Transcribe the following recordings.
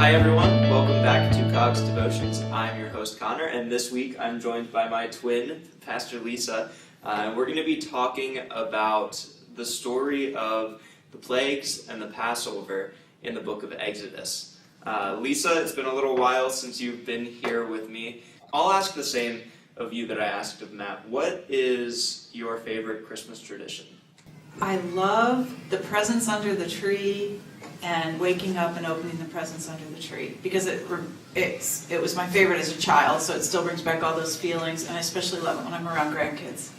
Hi everyone, welcome back to COGS Devotions. I'm your host Connor, and this week I'm joined by my twin, Pastor Lisa. We're going to be talking about the story of the Plagues and the Passover in the book of Exodus. Lisa, it's been a little while since you've been here with me. I'll ask the same of you that I asked of Matt. What is your favorite Christmas tradition? I love the presents under the tree and waking up and opening the presents under the tree because it was my favorite as a child, so it still brings back all those feelings, and I especially love it when I'm around grandkids.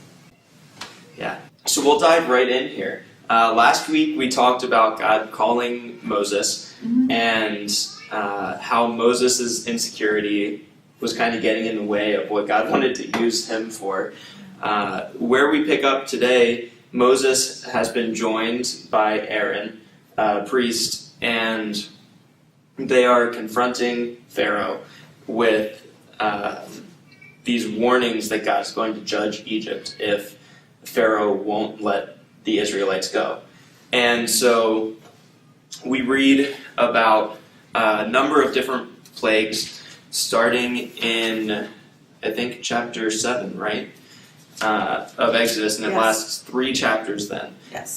Yeah, so we'll dive right in here. Last week we talked about God calling Moses and how Moses' insecurity was kind of getting in the way of what God wanted to use him for. Where we pick up today, Moses has been joined by Aaron, priest, and they are confronting Pharaoh with these warnings that God is going to judge Egypt if Pharaoh won't let the Israelites go. And so we read about a number of different plagues starting in, I think, chapter 7, right? Of Exodus, and it lasts 3 chapters then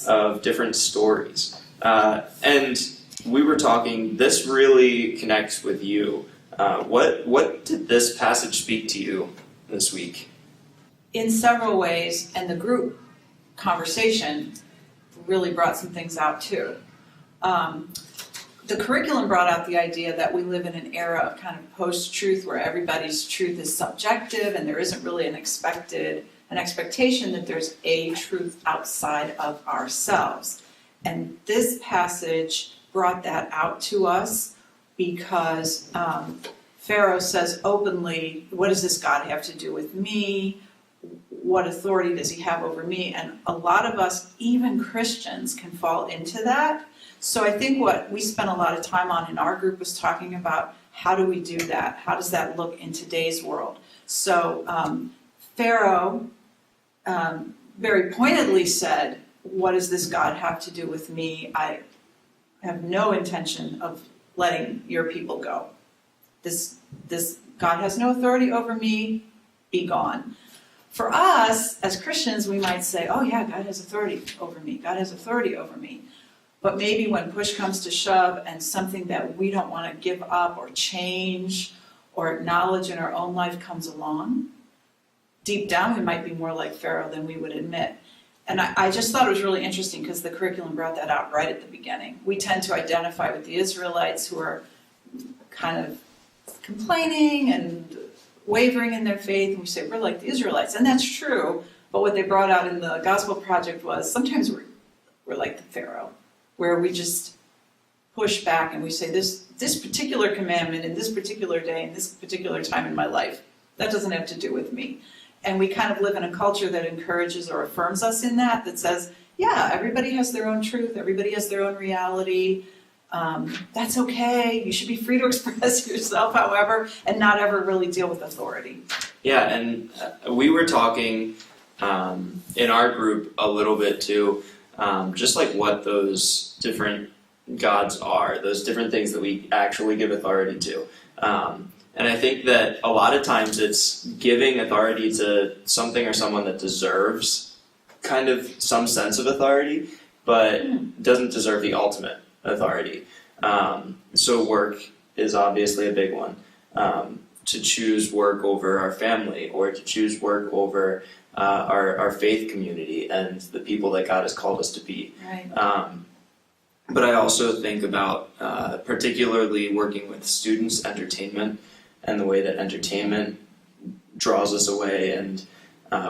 of different stories. And we were talking, this really connects with you. What did this passage speak to you this week? In several ways, and the group conversation really brought some things out too. The curriculum brought out the idea that we live in an era of kind of post-truth where everybody's truth is subjective and there isn't really an expectation that there's a truth outside of ourselves. And this passage brought that out to us because Pharaoh says openly, what does this God have to do with me? What authority does he have over me? And a lot of us, even Christians, can fall into that. So I think what we spent a lot of time on in our group was talking about how do we do that? How does that look in today's world? So Pharaoh very pointedly said, what does this God have to do with me? I have no intention of letting your people go. This God has no authority over me, be gone. For us, as Christians, we might say, oh yeah, God has authority over me. God has authority over me. But maybe when push comes to shove and something that we don't want to give up or change or acknowledge in our own life comes along, deep down we might be more like Pharaoh than we would admit. And I just thought it was really interesting because the curriculum brought that out right at the beginning. We tend to identify with the Israelites who are kind of complaining and wavering in their faith, and we say we're like the Israelites, and that's true. But what they brought out in the Gospel Project was sometimes we're like the Pharaoh, where we just push back and we say this particular commandment in this particular day in this particular time in my life, that doesn't have to do with me. And we kind of live in a culture that encourages or affirms us in that says, yeah, everybody has their own truth, everybody has their own reality. That's okay. You should be free to express yourself, however, and not ever really deal with authority. Yeah, and we were talking in our group a little bit too, just like what those different gods are, those different things that we actually give authority to. And I think that a lot of times it's giving authority to something or someone that deserves kind of some sense of authority, but doesn't deserve the ultimate authority. So work is obviously a big one. To choose work over our family, or to choose work over our faith community and the people that God has called us to be. Right. But I also think about particularly working with students' entertainment and the way that entertainment draws us away, and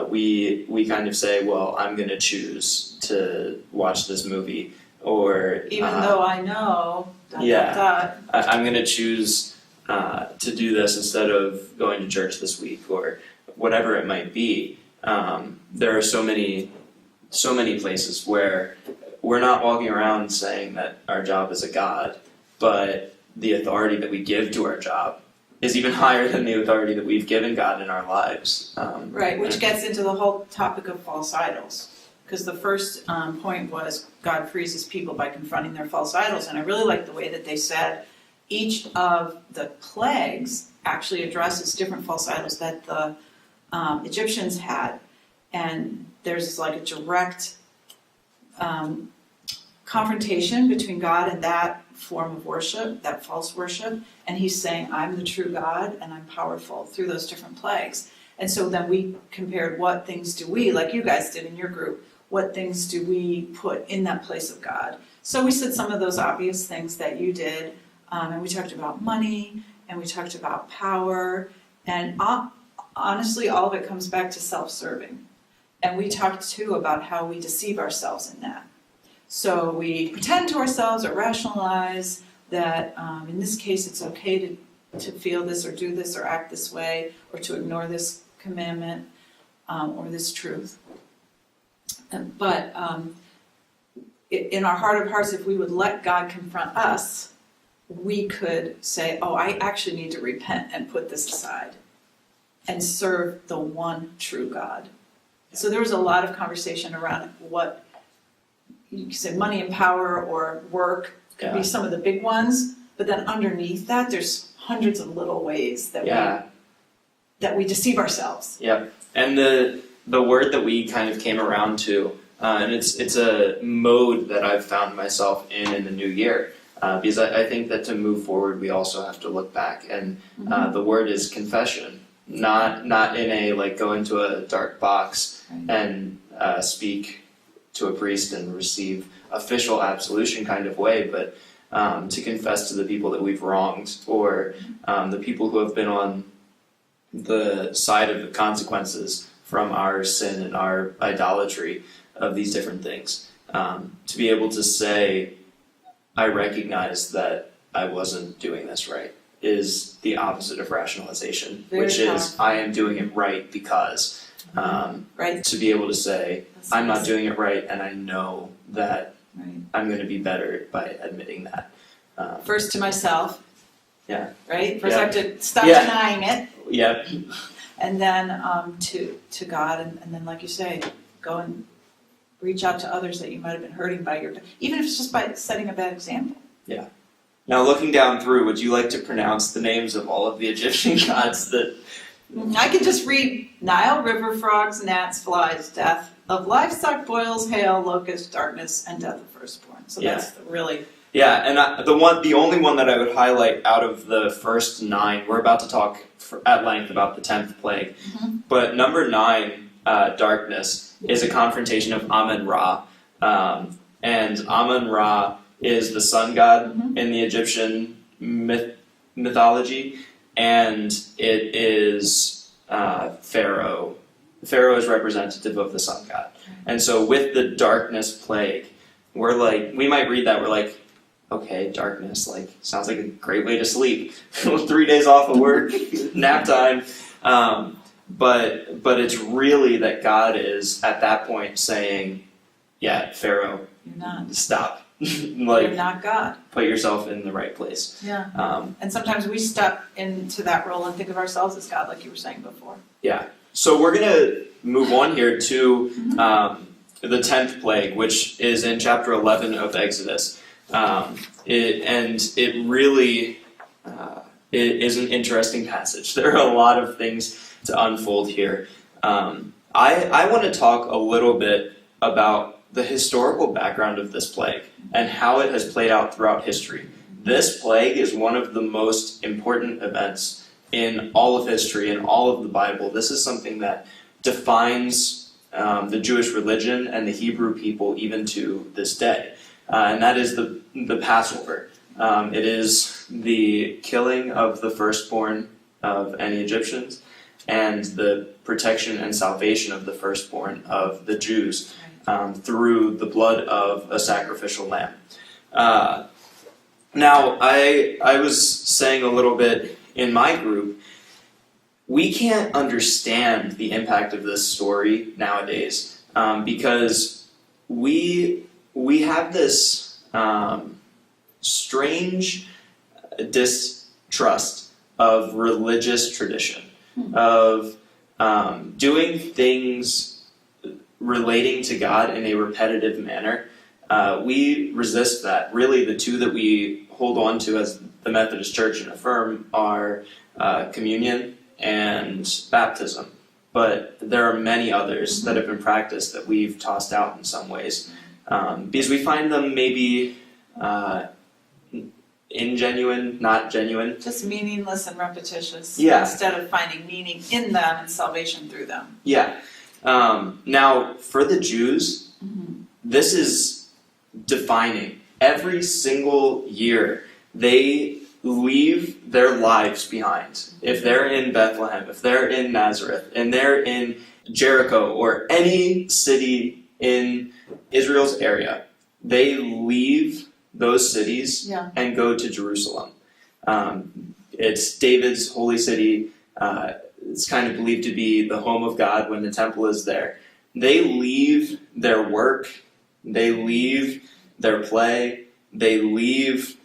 we kind of say, well, I'm going to choose to watch this movie, or even though I know I'm going to choose to do this instead of going to church this week, or whatever it might be. There are so many places where we're not walking around saying that our job is a God, but the authority that we give to our job is even higher than the authority that we've given God in our lives. Right, which gets into the whole topic of false idols. Because the first point was God frees his people by confronting their false idols. And I really like the way that they said, each of the plagues actually addresses different false idols that the Egyptians had. And there's like a direct confrontation between God and that form of worship, that false worship. And he's saying, I'm the true God and I'm powerful through those different plagues. And so then we compared what things do we, like you guys did in your group, what things do we put in that place of God? So we said some of those obvious things that you did, and we talked about money, and we talked about power, and honestly, all of it comes back to self-serving. And we talked too about how we deceive ourselves in that. So we pretend to ourselves or rationalize that in this case it's okay to feel this or do this or act this way or to ignore this commandment or this truth. But in our heart of hearts, if we would let God confront us, we could say, oh, I actually need to repent and put this aside and serve the one true God. So there was a lot of conversation around what you could say money and power or work could be some of the big ones, but then underneath that there's hundreds of little ways that we deceive ourselves. Yep. And the word that we kind of came around to, and it's a mode that I've found myself in the new year, because I think that to move forward we also have to look back, and the word is confession, not in a like go into a dark box and speak to a priest and receive official absolution kind of way, but to confess to the people that we've wronged, or the people who have been on the side of the consequences from our sin and our idolatry of these different things. To be able to say, I recognize that I wasn't doing this right, is the opposite of rationalization, which is I am doing it right because. To be able to say, I'm not doing it right, and I know that I'm going to be better by admitting that. First to myself. Yeah. Right? First I have to stop denying it. Yep. And then to God, and then like you say, go and reach out to others that you might have been hurting by even if it's just by setting a bad example. Yeah. Now looking down through, would you like to pronounce the names of all of the Egyptian gods that... I can just read Nile, river, frogs, gnats, flies, death of livestock, boils, hail, locust, darkness, and death of firstborn. So that's really... Yeah, and the only one that I would highlight out of the first 9, we're about to talk at length about the 10th plague, but number 9, darkness, is a confrontation of Amun-Ra. And Amun-Ra is the sun god in the Egyptian mythology, and it is Pharaoh. Pharaoh is representative of the sun god. And so with the darkness plague, we might read that, we're like, okay, darkness, sounds like a great way to sleep. 3 days off of work, nap time. But it's really that God is, at that point, saying, yeah, Pharaoh, you're not. Stop. You're not God. Put yourself in the right place. Yeah. And sometimes we step into that role and think of ourselves as God, like you were saying before. Yeah. So we're going to move on here to the 10th plague, which is in chapter 11 of Exodus. It really is an interesting passage. There are a lot of things to unfold here. I want to talk a little bit about the historical background of this plague and how it has played out throughout history. This plague is one of the most important events in all of history and all of the Bible. This is something that defines the Jewish religion and the Hebrew people even to this day. And that is the Passover. It is the killing of the firstborn of any Egyptians and the protection and salvation of the firstborn of the Jews through the blood of a sacrificial lamb. Now, I was saying a little bit in my group, we can't understand the impact of this story nowadays because we have this strange distrust of religious tradition, of doing things relating to God in a repetitive manner. We resist that. Really, the two that we hold on to as the Methodist Church and Affirm are communion and baptism. But there are many others that have been practiced that we've tossed out in some ways because we find them maybe ingenuine, not genuine. Just meaningless and repetitious. Yeah. Instead of finding meaning in them and salvation through them. Yeah. Now, for the Jews, this is defining. Every single year, they leave their lives behind. If they're in Bethlehem, if they're in Nazareth, and they're in Jericho or any city in Israel's area, they leave those cities and go to Jerusalem. It's David's holy city. It's kind of believed to be the home of God when the temple is there. They leave their work, they leave their play, they leave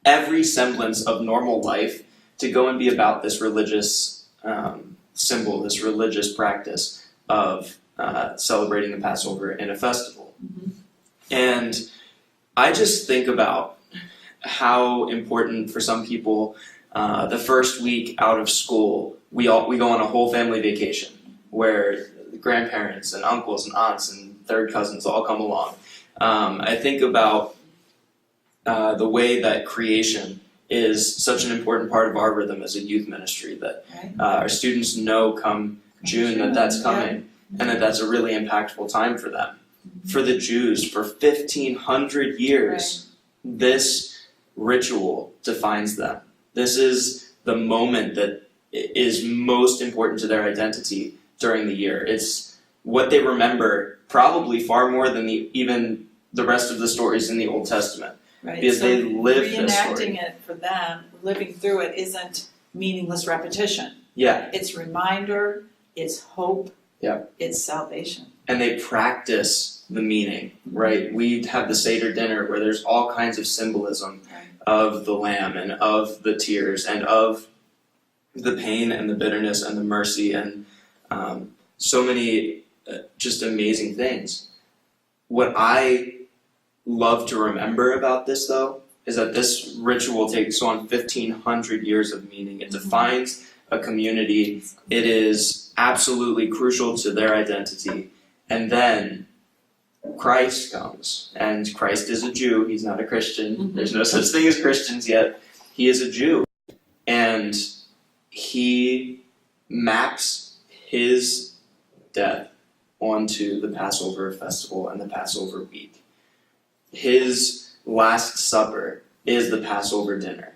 every semblance of normal life to go and be about this religious symbol, this religious practice of celebrating the Passover in a festival. And I just think about how important for some people the first week out of school, we go on a whole family vacation where the grandparents and uncles and aunts and third cousins all come along. I think about the way that creation is such an important part of our rhythm as a youth ministry, that our students know come June that that's coming, and that that's a really impactful time for them. For the Jews, for 1,500 years, this ritual defines them. This is the moment that is most important to their identity during the year. It's what they remember probably far more than even the rest of the stories in the Old Testament. Right. Because so they live this story. Reenacting it for them, living through it, isn't meaningless repetition. Yeah. It's reminder, it's hope, Yep. It's salvation. And they practice the meaning, right? We have the Seder dinner where there's all kinds of symbolism of the lamb and of the tears and of the pain and the bitterness and the mercy and so many just amazing things. What I love to remember about this, though, is that this ritual takes on 1,500 years of meaning. It defines a community. It is absolutely crucial to their identity. And then Christ comes, and Christ is a Jew. He's not a Christian. There's no such thing as Christians yet. He is a Jew. And he maps his death onto the Passover festival and the Passover week. His Last Supper is the Passover dinner.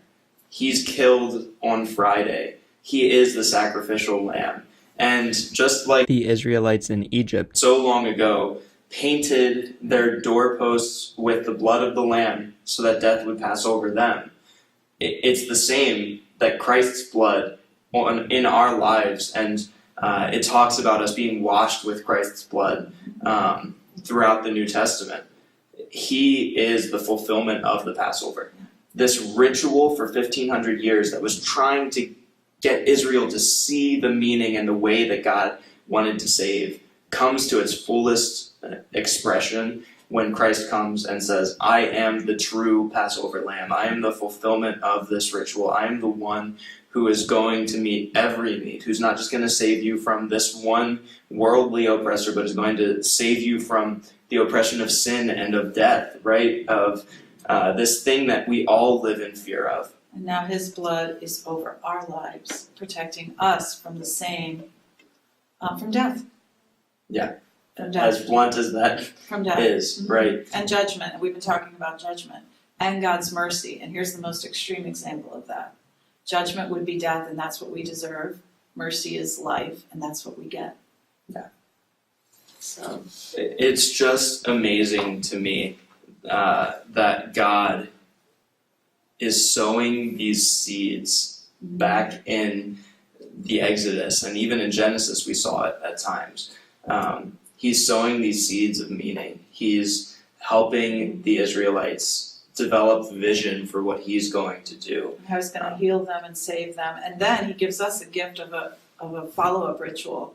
He's killed on Friday. He is the sacrificial lamb. And just like the Israelites in Egypt so long ago painted their doorposts with the blood of the lamb so that death would pass over them, it's the same that Christ's blood in our lives, and it talks about us being washed with Christ's blood throughout the New Testament. He is the fulfillment of the Passover. This ritual for 1,500 years that was trying to get Israel to see the meaning and the way that God wanted to save comes to its fullest expression when Christ comes and says, I am the true Passover lamb. I am the fulfillment of this ritual. I am the one who is going to meet every need, who's not just going to save you from this one worldly oppressor, but is going to save you from the oppression of sin and of death, right? Of this thing that we all live in fear of. And now his blood is over our lives, protecting us from the same, from death. Yeah. From death. As blunt as that from death. is, right? And judgment. And we've been talking about judgment. And God's mercy. And here's the most extreme example of that. Judgment would be death, and that's what we deserve. Mercy is life, and that's what we get. Yeah. So it's just amazing to me that God is sowing these seeds back in the Exodus, and even in Genesis we saw it at times. He's sowing these seeds of meaning. He's helping the Israelites develop vision for what he's going to do. how he's going to heal them and save them. And then he gives us a gift of a follow-up ritual.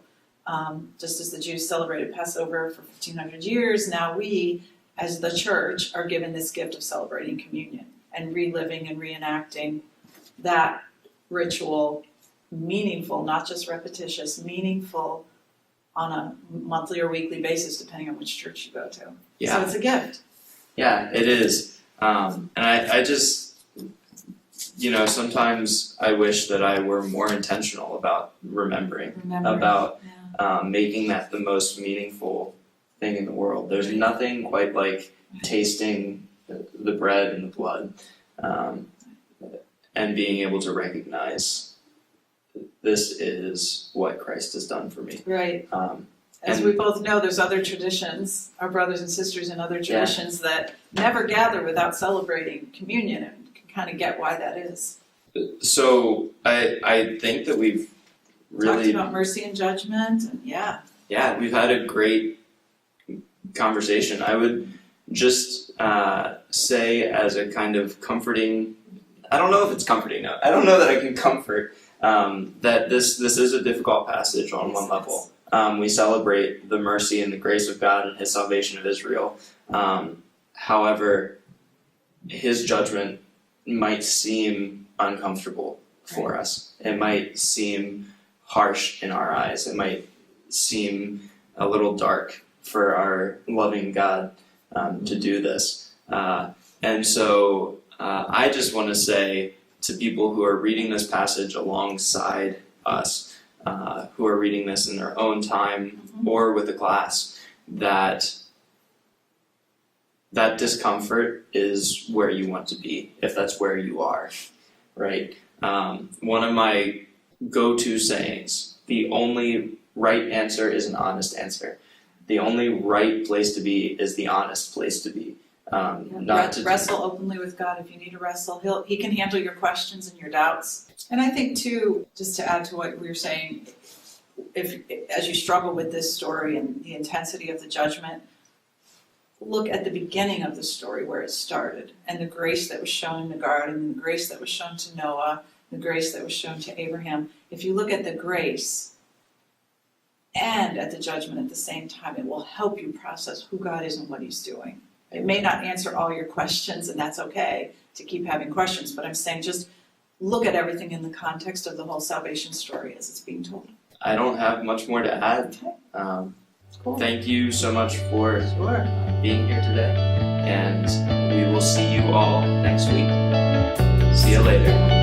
Just as the Jews celebrated Passover for 1,500 years, now we, as the church, are given this gift of celebrating communion. and reliving and reenacting that ritual meaningful, not just repetitious, meaningful on a monthly or weekly basis, depending on which church you go to. Yeah. So it's a gift. Yeah, it is. And I just, sometimes I wish that I were more intentional about remembering. About making that the most meaningful thing in the world. There's nothing quite like tasting the bread and the blood, and being able to recognize this is what Christ has done for me. Right. As we both know, there's other traditions, our brothers and sisters in other traditions that never gather without celebrating communion, and can kind of get why that is. So I think that we've really talked about mercy and judgment, and we've had a great conversation. I would just say, as a kind of comforting, I don't know if it's comforting now. I don't know that I can comfort that this is a difficult passage on one level. We celebrate the mercy and the grace of God and His salvation of Israel. However, His judgment might seem uncomfortable for us. It might seem harsh in our eyes. It might seem a little dark for our loving God to do this. And so I just want to say to people who are reading this passage alongside us, who are reading this in their own time or with a class, that discomfort is where you want to be, if that's where you are, right? One of my go-to sayings, the only right answer is an honest answer. The only right place to be is the honest place to be. Wrestle openly with God if you need to wrestle. He can handle your questions and your doubts. And I think too, just to add to what we were saying, as you struggle with this story and the intensity of the judgment, look at the beginning of the story where it started, and the grace that was shown in the garden, and the grace that was shown to Noah, the grace that was shown to Abraham. If you look at the grace and at the judgment at the same time, it will help you process who God is and what He's doing. It may not answer all your questions, and that's okay to keep having questions, but I'm saying just look at everything in the context of the whole salvation story as it's being told. I don't have much more to add. Okay. Cool. Thank you so much for being here today, and we will see you all next week. See you later.